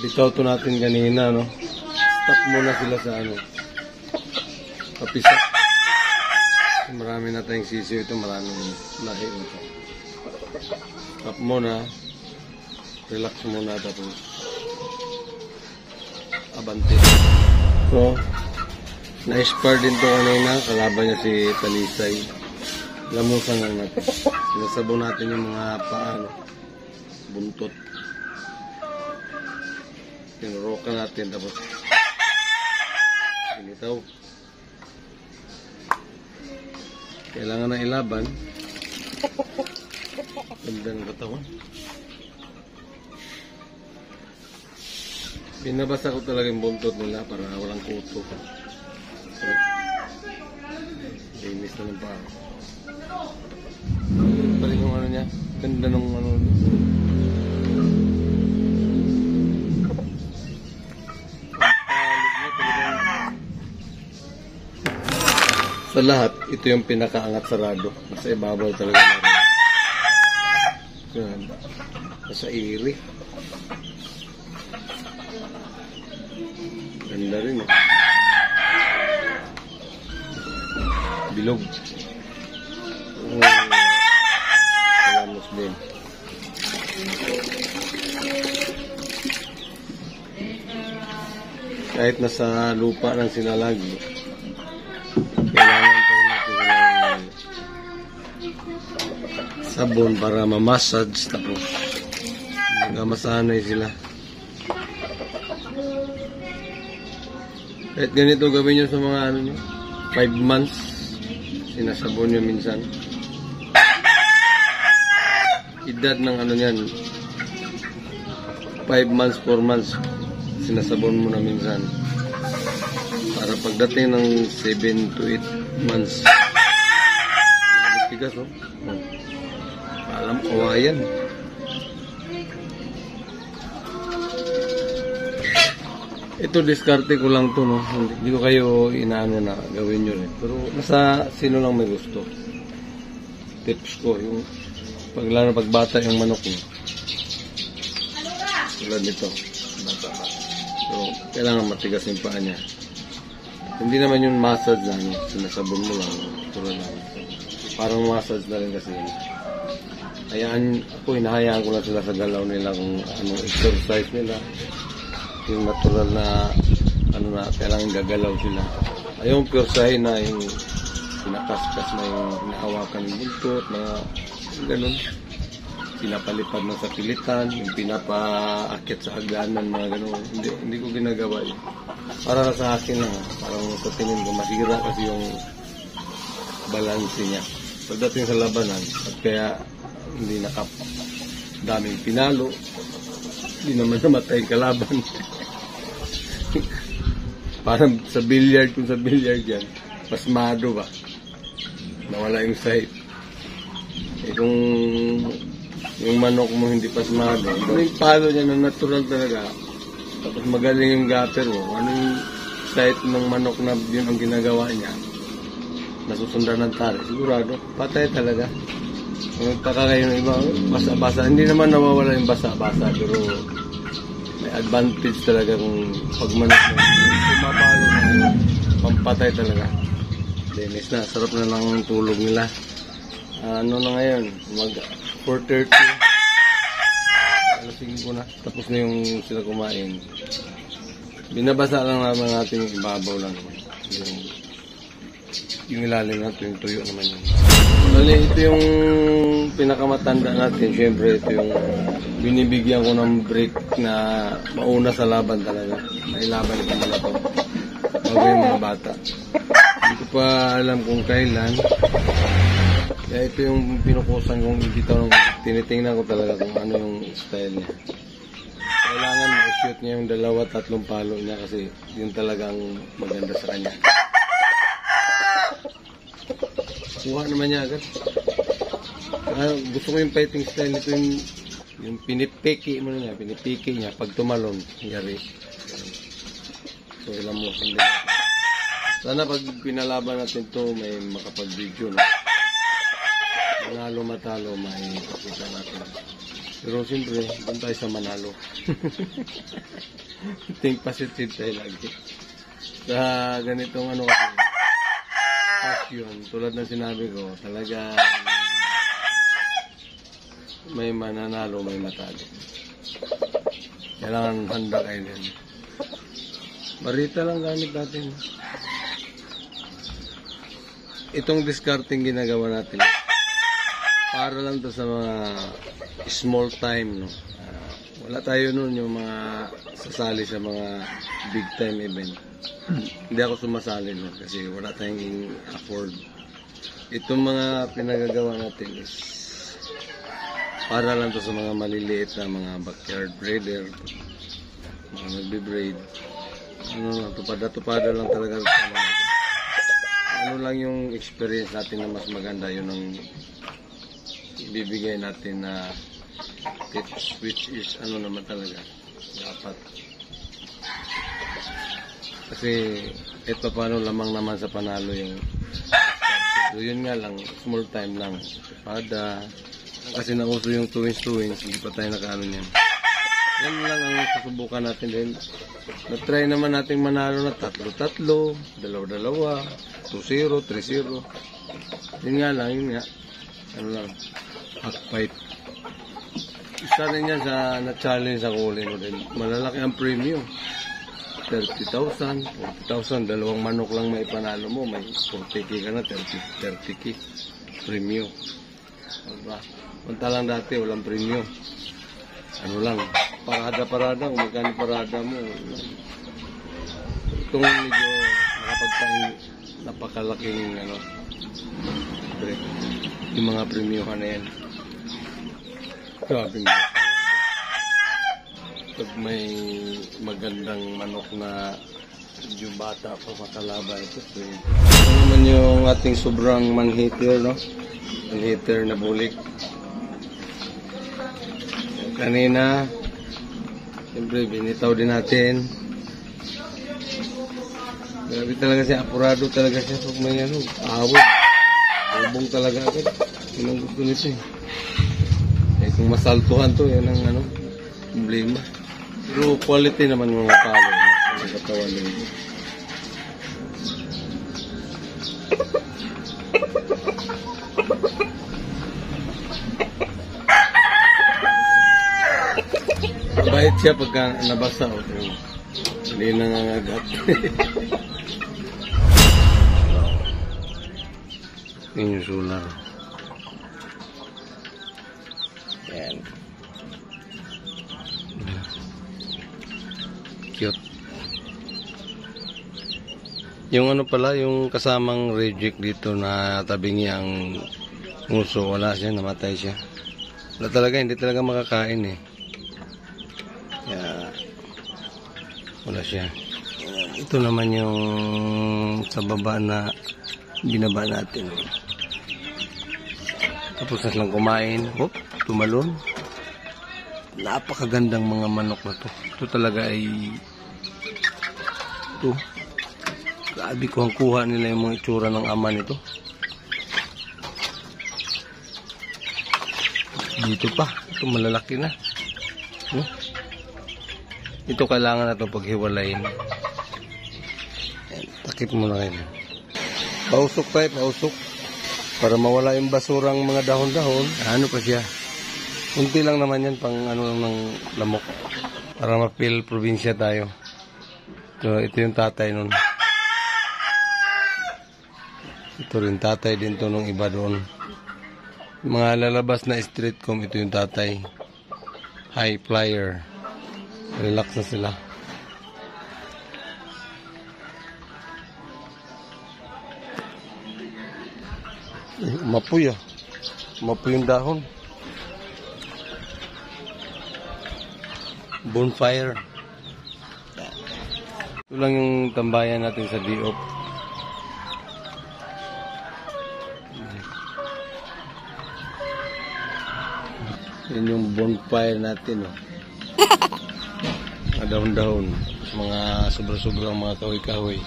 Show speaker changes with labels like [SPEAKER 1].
[SPEAKER 1] bitaw to natin kanina, no? Stop muna sila sa ano. Kapisa. Marami na tayong sisiyo ito, maraming lahi ito. Stop muna. Relax muna tapos abante. So, na-spar din to kanina, kalaban niya si Talisay. Lamusan lang natin. Sinasabon natin yung mga paano, buntot. Tinurokan natin tapos binitaw. Kailangan na ilaban. Ganda ng katawan. Binabasa ko talaga yung buntot nila para walang kuto. Linis na ng paa. Pa rin yung ano niya. Ganda ng ano. Sa lahat, ito yung pinakaangat sarado. Nasa ibabaw talaga na rin. Yan. Nasa iri. Ganda rin eh. Bilog. Kalamos din. Kahit nasa lupa ng sinalagi, kailangan pa rin natin ng sabon para ma-massage tapos magamasanay sila. Kahit ganito gawin nyo sa mga ano nyo, 5 months sinasabon nyo minsan. Edad ng ano nyan, 5 months, 4 months sinasabon mo na minsan. Para pagdating ng 7 to 8 months, tigas, oh. Alam, kawayan. Ito, diskarte ko lang to, no? Hindi ko kayo inaano na gawin nyo rin. Pero nasa sino lang may gusto. Tips ko, yung lalo pagbata yung manok nyo. Tulad nito. Bata. So, kailangan matigas yung paa niya. Hindi naman yung massage lang, sinasabon mo lang. Tulad lang. Parang massage na rin kasi yun. Hinahayaan ko lang sila sa galaw nila kung anong exercise nila. Yung natural na ano na kailangan gagalaw sila. Ayong pursahin na yung pinakaskas na yung hinahawakan yung buntot, mga ganun. Pinapalipad na sa pilitan, yung pinapaakit sa hagdanan, mga ganun. Hindi ko ginagawa yun. Para sa akin lang, parang sa tingin ko masira kasi yung balanse niya. Pagdating sa labanan, at kaya hindi daming pinalo, hindi naman namatay yung kalaban. Parang sa billiard, kung sa billiard yan, pasmado ba? Nawala yung sight. Kung yung manok mo hindi pasmado, yung palo niya na natural talaga, tapos magaling yung gapper mo, ano yung sight ng manok na yun ang ginagawa niya, nasusundan ng tali, sigurado, patay talaga. Kung nagtaka kayo ng iba, basa-basa, hindi naman nawawala yung basa-basa, pero may advantage talaga kung pag manok mo, pumapalo na pampatay talaga. Linis na, sarap na lang tulog nila. Ano na ngayon, 4:30. Alasing ko na, tapos na yung sila kumain. Binabasa lang naman natin yung ibabaw lang. Yung ilalim natin, yung tuyo naman yun. Bali, ito yung pinakamatanda natin. Siyempre, ito yung binibigyan ko ng break na mauna sa laban talaga. Mailaban ito muna ito. Bago yung mga bata. Hindi ko pa alam kung kailan. Kaya ito yung pinukusan kong dito. Tinitingnan ko talaga kung ano yung style niya. Kailangan ma-shoot niya yung 2-3 palo niya kasi yun talagang maganda sa kanya. Kuha naman niya agad. Gusto ko yung fighting style nito, yung pinipiki mo niya, pinipiki niya pag tumalon, yari. So ilan mo, hindi natin. Sana pag pinalaban natin to may makapag-video na. Manalo matalo, may pakita natin. Pero siyempre, doon tayo sa manalo. Think positive tayo lagi. Sa ganitong ano kasi, passion, tulad ng sinabi ko, talaga may mananalo, may matalo. Kailangan handa kayo din. Barita lang gamit natin. Itong discarding ginagawa natin, para lang to sa mga small time, no? Wala tayo nun yung mga sasali sa mga big time event. Hindi ako sumasali nun kasi wala tayong afford. Itong mga pinagagawa natin is para lang to sa mga maliliit na mga backyard breeder, mga nagbe-braid. Ano, tupada lang talaga. Ano lang yung experience natin na mas maganda, yun ang ibibigay natin na tips, which is ano naman talaga dapat. Kasi ito paano lamang naman sa panalo yung so yun nga lang, small time lang pada kasi nauso yung twins, hindi pa tayo nakaano niyan. Yan lang ang susubukan natin din. Na-try naman natin manalo na 3-3, 2-2, 2-0, 3-0. Yun nga lang, ano lang, hot fight. Isa rin yan sa na-challenge sa kulin mo din. Malalaki ang premium. 30,000, 40,000, dalawang manok lang may panalo mo, may 40k ka na, 30k premium. Diba? Punta lang dati, walang premium. Ano lang, parada, kung magkano parada mo. Itong medyo nakapagpain, napakalaking ano, yung mga premium na yan. Grabe nga. Pag may magandang manok na yung bata pa makalaba ito. Ito naman yung ating sobrang manghiter, no? Manghiter na bulik. Kanina, siyempre binitaw din natin. Grabe talaga siya, apurado talaga siya pag may ano, awit. Ubong talaga agad. Yun ang gusto nito eh. Eh kung masaltuhan to, yan ang ano, problema. Pero quality naman ng mga palo, no? Ang katawan nito. Bait siya pagka nabasa o hindi nangangagat. Yun yung solar. Yan. Cute. Yung ano pala, yung kasamang reject dito na tabingi ang nguso, wala siya, namatay siya. Wala talaga, hindi talaga makakain eh. Kaya, wala siya. Ito naman yung sa baba na binaba natin. Tapos na silang kumain. Hop, tumalon. Napakagandang mga manok na to. Ito talaga ay ito. Grabe ko ang kuha nila yung mga itsura ng ama nito. Dito pa. Ito malalaki na. Ito kailangan na itong paghiwalayin. Takip mo na rin. Pausok tayo, pausok. Para mawala yung basurang mga dahon-dahon. Ano pa siya? Kunti lang naman yan, pang ano lang ng lamok. Para mapil probinsya tayo. Ito yung tatay nun. Ito rin tatay din to nung iba doon. Mga lalabas na street com, ito yung tatay. High flyer. Relax na sila. Mapuy ah. Mapuy yung dahon. Bonfire. Ito lang yung tambayan natin sa Diop. Yan yung bonfire natin oh. Mga dahon-dahon. Mga sobra-sobrang mga kahoy-kahoy.